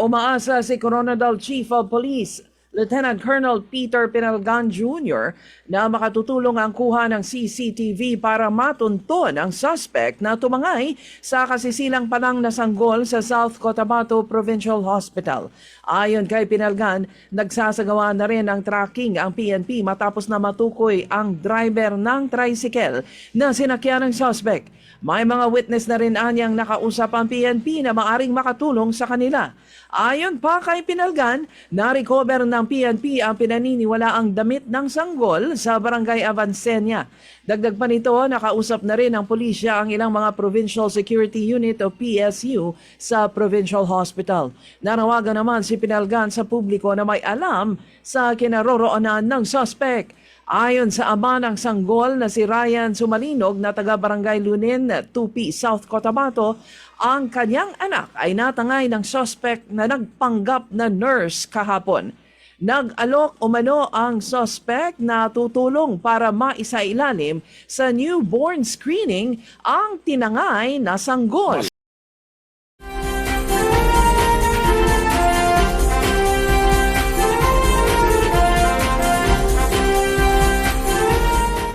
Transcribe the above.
Umaasa si Coronadal Chief of Police Lieutenant Colonel Peter Pinalgan Jr. na makatutulong ang kuha ng CCTV para matunton ang suspect na tumangay sa kasisilang palang nasanggol sa South Cotabato Provincial Hospital. Ayon kay Pinalgan, nagsasagawa na rin ang tracking ang PNP matapos na matukoy ang driver ng tricycle na sinakyan ng suspect. May mga witness na rin anyang nakausap ang PNP na maaring makatulong sa kanila. Ayon pa kay Pinalgan, na-recover ng PNP ang pinaniniwalaang damit ng sanggol sa Barangay Avancenia. Dagdag pa nito, nakausap na rin ng pulisya ang ilang mga Provincial Security Unit o PSU sa Provincial Hospital. Nanawagan naman si Pinalgan sa publiko na may alam sa kinaroroonan ng suspect. Ayon sa ama ng sanggol na si Ryan Sumalinog na taga-Barangay Lunin, Tupi, South Cotabato, ang kanyang anak ay natangay ng suspect na nagpanggap na nurse kahapon. Nag-alok umano ang suspect na tutulong para maisailalim sa newborn screening ang tinangay na sanggol.